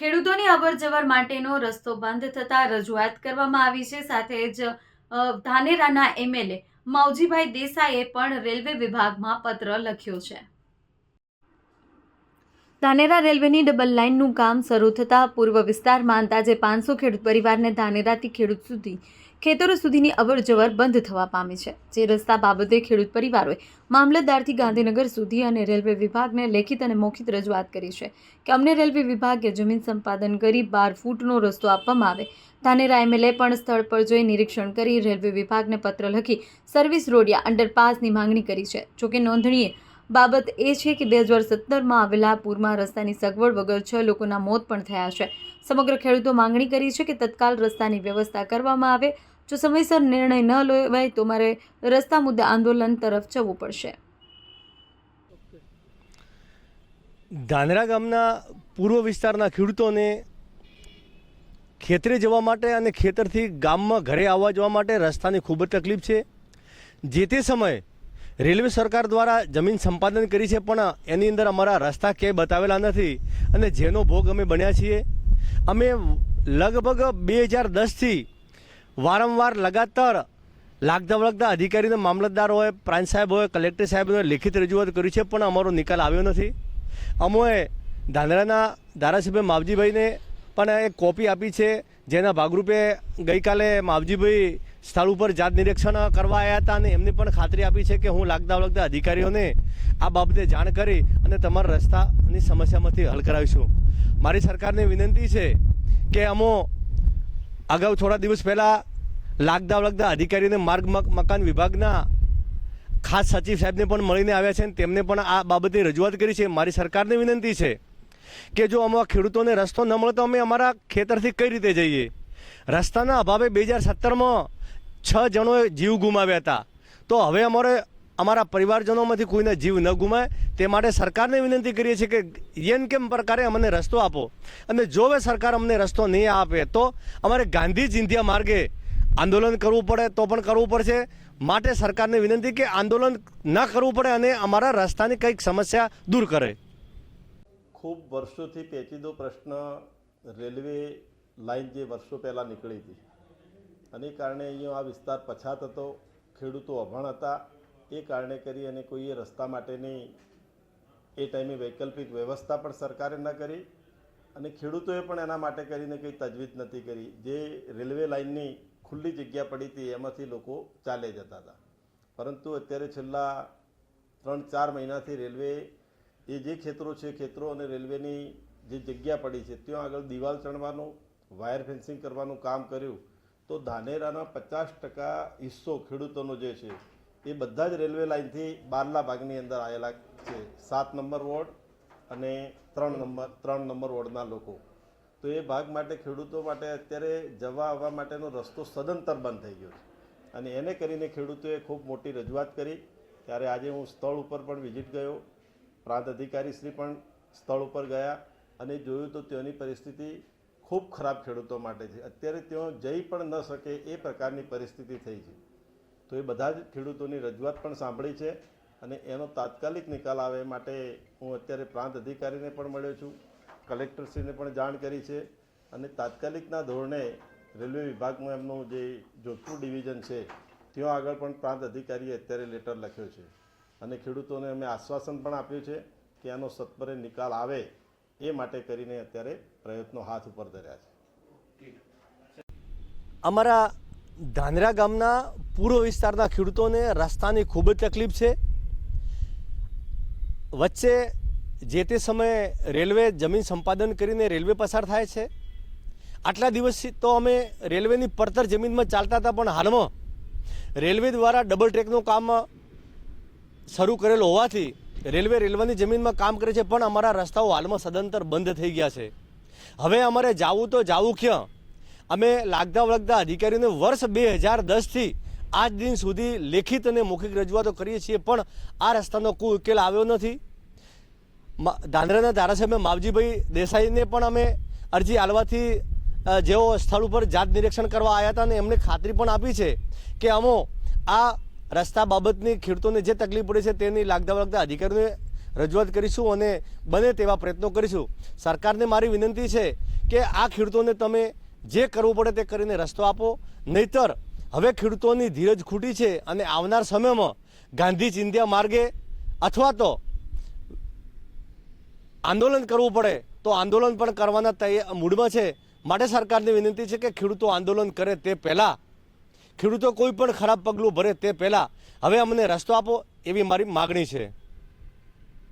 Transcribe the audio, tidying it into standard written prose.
ખેડૂતોની અવરજવર માટેનો રસ્તો બંધ થતા રજૂઆત કરવામાં આવી છે। સાથે જ ધાનેરાના એમએલએ માવજીભાઈ દેસાઈએ પણ રેલવે વિભાગમાં પત્ર લખ્યો છે। ધાનેરા રેલવેની ડબલ લાઇનનું કામ શરૂ થતાં પૂર્વ વિસ્તારમાં અંદાજે 500 ખેડૂત પરિવારને ધાનેરાથી ખેતરો સુધીની અવરજવર બંધ થવા પામી છે। જે રસ્તા બાબતે ખેડૂત પરિવારોએ મામલતદારથી ગાંધીનગર સુધી અને રેલવે વિભાગને લેખિત અને મૌખિક રજૂઆત કરી છે કે અમને રેલવે વિભાગે જમીન સંપાદન કરી 12 ફૂટનો રસ્તો આપવામાં આવે। ધાનેરા એમએલએ પણ સ્થળ પર જઈ નિરીક્ષણ કરી રેલવે વિભાગને પત્ર લખી સર્વિસ રોડિયા અંડરપાસની માંગણી કરી છે। જોકે નોંધનીય બાબત એ છે કે 2017માં આવેલા પૂરમાં રસ્તાની સગવડ વગર 6 લોકોના મોત પણ થયા છે। સમગ્ર ખેડૂતો માંગણી કરી છે કે તત્કાલ રસ્તાની વ્યવસ્થા કરવામાં આવે। જો સમયસર નિર્ણય ન લેવાય તો મારે રસ્તા મુદ્દે આંદોલન તરફ જવું પડશે। ધાનેરા ગામના પૂર્વ વિસ્તારના ખેડૂતોને ખેતરે જવા માટે અને ખેતરથી ગામમાં ઘરે આવવા જવા માટે રસ્તાની ખૂબ જ તકલીફ છે। જે તે સમયે રેલવે સરકાર દ્વારા જમીન સંપાદન કરી છે, પણ એની અંદર અમારા રસ્તા ક્યાંય બતાવેલા નથી અને જેનો ભોગ અમે બન્યા છીએ। અમે લગભગ 2010થી વારંવાર લગાતાર લાગતા વળગતા અધિકારીને મામલતદાર હોય, પ્રાંત સાહેબ હોય, કલેક્ટર સાહેબને લેખિત રજૂઆત કરી છે, પણ અમારો નિકાલ આવ્યો નથી। અમોએ ધાનેરાના ધારાસભ્ય માવજીભાઈને પણ એક કોપી આપી છે, જેના ભાગરૂપે ગઈકાલે માવજીભાઈ સ્થળ ઉપર જાત નિરીક્ષણ કરવા આવ્યા હતા અને એમને પણ ખાતરી આપી છે કે હું લાગતા વળગતા અધિકારીઓને આ બાબતે જાણ કરી અને તમારા રસ્તાની સમસ્યામાંથી હલ કરાવીશું। મારી સરકારને વિનંતી છે કે અમો અગાઉ થોડા દિવસ પહેલાં લાગતા વળગતા અધિકારીઓને માર્ગ મકાન વિભાગના ખાસ સચિવ સાહેબને પણ મળીને આવ્યા છે અને તેમને પણ આ બાબતે રજૂઆત કરી છે। મારી સરકારને વિનંતી છે કે જો અમારા ખેડૂતોને રસ્તો ન મળે તો અમે અમારા ખેતરથી કઈ રીતે જઈએ। રસ્તાના અભાવે 2017માં 6 જણોએ જીવ ગુમાવ્યા હતા, તો હવે અમારા પરિવારજનોમાંથી કોઈને જીવ ન ગુમાય તે માટે સરકારને વિનંતી કરીએ છીએ કે એમ કેમ પ્રકારે અમને રસ્તો આપો, અને જો હવે સરકાર અમને રસ્તો નહીં આપે તો અમારે ગાંધી ચિંધ્યા માર્ગે આંદોલન કરવું પડે તો પણ કરવું પડશે। માટે સરકારને વિનંતી કે આંદોલન ન કરવું પડે અને અમારા રસ્તાની કંઈક સમસ્યા દૂર કરે। ખૂબ વર્ષોથી પેચીદો પ્રશ્ન રેલવે લાઇન જે વર્ષો પહેલાં નીકળી હતી અને કારણે અહીંયા આ વિસ્તાર પછાત હતો, ખેડૂતો અભણ હતા, એ કારણે કરી અને કોઈએ રસ્તા માટેની એ ટાઈમે વૈકલ્પિક વ્યવસ્થા પણ સરકારે ન કરી અને ખેડૂતોએ પણ એના માટે કરીને કંઈ તજવીજ નથી કરી। જે રેલવે લાઇનની ખુલ્લી જગ્યા પડી હતી એમાંથી લોકો ચાલે જતા હતા, પરંતુ અત્યારે છેલ્લા 3-4 મહિનાથી રેલવે એ જે ખેતરો અને રેલવેની જે જગ્યા પડી છે ત્યાં આગળ દિવાલ ચણવાનું, વાયર ફેન્સિંગ કરવાનું કામ કર્યું તો ધાનેરાના 50% હિસ્સો ખેડૂતોનો જે છે એ બધા જ રેલવે લાઇનથી બહારના ભાગની અંદર આવેલા છે। 7 નંબર વોર્ડ અને 3 નંબર વોર્ડના લોકો, તો એ ભાગ માટે ખેડૂતો માટે અત્યારે જવા આવવા માટેનો રસ્તો સદંતર બંધ થઈ ગયો છે અને એને કરીને ખેડૂતોએ ખૂબ મોટી રજૂઆત કરી। ત્યારે આજે હું સ્થળ ઉપર પણ વિઝિટ ગયો, પ્રાંત અધિકારીશ્રી પણ સ્થળ ઉપર ગયા અને જોયું તો ત્યાંની પરિસ્થિતિ ખૂબ ખરાબ ખેડૂતો માટે છે। અત્યારે ત્યાં જઈ પણ ન શકે એ પ્રકારની પરિસ્થિતિ થઈ છે। તો એ બધા જ ખેડૂતોની રજૂઆત પણ સાંભળી છે અને એનો તાત્કાલિક નિકાલ આવે માટે હું અત્યારે પ્રાંત અધિકારીને પણ મળ્યો છું, કલેક્ટરશ્રીને પણ જાણ કરી છે અને તાત્કાલિકના ધોરણે રેલવે વિભાગમાં એમનું જે જોધપુર ડિવિઝન છે ત્યાં આગળ પણ પ્રાંત અધિકારીએ અત્યારે લેટર લખ્યો છે અને ખેડૂતોને અમે આશ્વાસન પણ આપ્યું છે કે આનો સત્વરે નિકાલ આવે એ માટે કરીને અત્યારે પ્રયત્નો હાથ ઉપર ધર્યા છે। અમારા ધાનેરા ગામના પૂર્વ વિસ્તારના ખેડૂતોને રસ્તાની ખૂબ જ તકલીફ છે। વચ્ચે જે તે સમયે રેલવે જમીન સંપાદન કરીને રેલવે પસાર થાય છે। આટલા દિવસથી તો અમે રેલવેની પડતર જમીનમાં ચાલતા હતા, પણ હાલમાં રેલવે દ્વારા ડબલ ટ્રેકનું કામ શરૂ કરેલું હોવાથી રેલવેની જમીનમાં કામ કરે છે, પણ અમારા રસ્તાઓ હાલમાં સદંતર બંધ થઈ ગયા છે। હવે અમારે જાવું તો જાવું ક્યાં? અમે લાગતા વળગતા અધિકારીઓને વર્ષ 2010થી આજ દિન સુધી લેખિત અને મૌખિક રજૂઆતો કરીએ છીએ, પણ આ રસ્તાનો કોઈ ઉકેલ આવ્યો નથી। ધાનેરાના ધારાસભ્ય માવજીભાઈ દેસાઈને પણ અમે અરજી આલવાથી જેઓ સ્થળ ઉપર જાત નિરીક્ષણ કરવા આવ્યા હતા અને એમને ખાતરી પણ આપી છે કે અમો આ રસ્તા બાબતની ખેડૂતોને જે તકલીફ પડે છે તેની લાગતા વળગતા અધિકારીઓને રજૂઆત કરીશું અને બને તેવા પ્રયત્નો કરીશું। સરકારને મારી વિનંતી છે કે આ ખેડૂતોને તમે જે કરવું પડે તે કરીને રસ્તો આપો, નહીતર હવે ખેડૂતોની ધીરજ ખૂટી છે અને આવનાર સમયમાં ગાંધી ચિંધ્યા માર્ગે અથવા તો આંદોલન કરવું પડે તો આંદોલન પણ કરવાના મૂડમાં છે. માટે સરકારને વિનંતી છે કે ખેડૂતો આંદોલન કરે તે પહેલાં, ખેડૂતો કોઈ પણ ખરાબ પગલું ભરે તે પહેલાં હવે અમને રસ્તો આપો એવી મારી માગણી છે.